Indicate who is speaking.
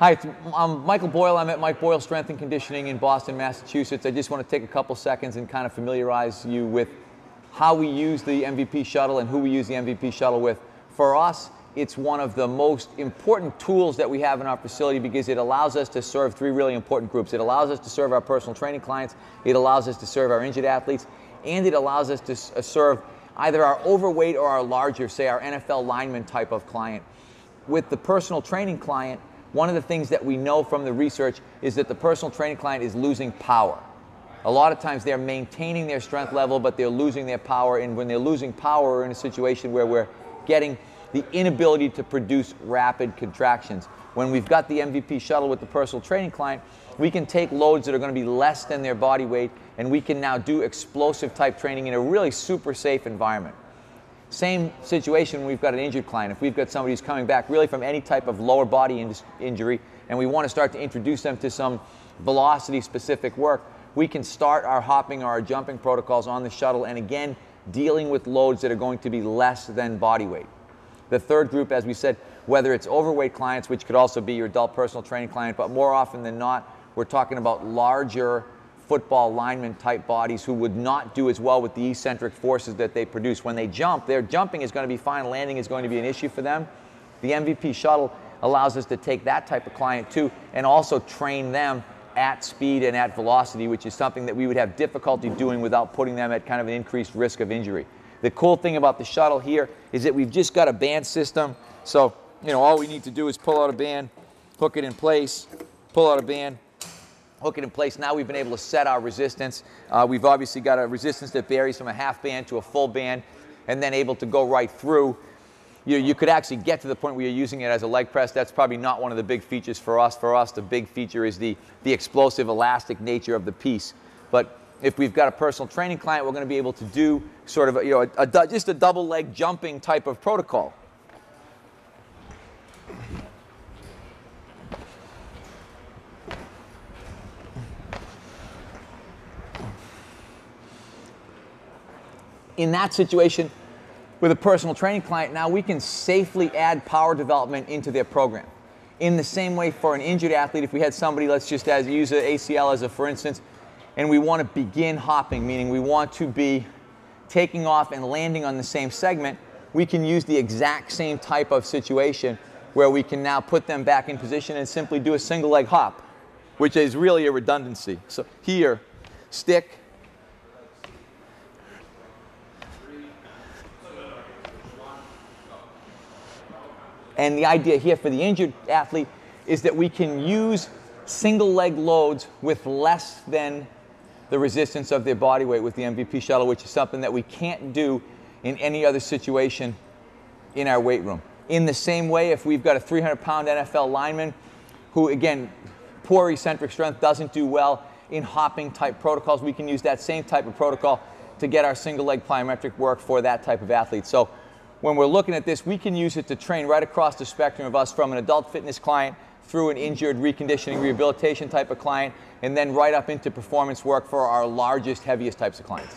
Speaker 1: Hi, I'm Michael Boyle. I'm at Mike Boyle Strength and Conditioning in Boston, Massachusetts. I just want to take a couple seconds and kind of familiarize you with how we use the MVP shuttle and who we use the MVP shuttle with. For us, it's one of the most important tools that we have in our facility because it allows us to serve three really important groups. It allows us to serve our personal training clients, it allows us to serve our injured athletes, and it allows us to serve either our overweight or our larger, say our NFL lineman type of client. With the personal training client, one of the things that we know from the research is that the personal training client is losing power. A lot of times they're maintaining their strength level, but they're losing their power, and when they're losing power, we're in a situation where we're getting the inability to produce rapid contractions. When we've got the MVP shuttle with the personal training client, we can take loads that are going to be less than their body weight, and we can now do explosive type training in a really super safe environment. Same situation when we've got an injured client. If we've got somebody who's coming back really from any type of lower body injury and we want to start to introduce them to some velocity specific work, we can start our hopping or our jumping protocols on the shuttle, and again, dealing with loads that are going to be less than body weight. The third group, as we said, whether it's overweight clients, which could also be your adult personal training client, but more often than not, we're talking about larger football lineman type bodies who would not do as well with the eccentric forces that they produce. When they jump, their jumping is going to be fine, landing is going to be an issue for them. The MVP shuttle allows us to take that type of client too and also train them at speed and at velocity, which is something that we would have difficulty doing without putting them at kind of an increased risk of injury. The cool thing about the shuttle here is that we've just got a band system. So, all we need to do is pull out a band, hook it in place, pull out a band, hook it in place. Now we've been able to set our resistance. We've obviously got a resistance that varies from a half band to a full band, and then able to go right through. You could actually get to the point where you're using it as a leg press. That's probably not one of the big features for us. For us, the big feature is the explosive, elastic nature of the piece. But if we've got a personal training client, we're going to be able to do sort of just a double leg jumping type of protocol. In that situation, with a personal training client, now we can safely add power development into their program. In the same way for an injured athlete, if we had somebody, let's just use an ACL as a for instance, and we want to begin hopping, meaning we want to be taking off and landing on the same segment, we can use the exact same type of situation where we can now put them back in position and simply do a single leg hop, which is really a redundancy. So here, stick, and the idea here for the injured athlete is that we can use single leg loads with less than the resistance of their body weight with the MVP shuttle, which is something that we can't do in any other situation in our weight room. In the same way, if we've got a 300-pound NFL lineman who, again, poor eccentric strength, doesn't do well in hopping type protocols, we can use that same type of protocol to get our single leg plyometric work for that type of athlete. So when we're looking at this, we can use it to train right across the spectrum of us, from an adult fitness client through an injured reconditioning rehabilitation type of client, and then right up into performance work for our largest, heaviest types of clients.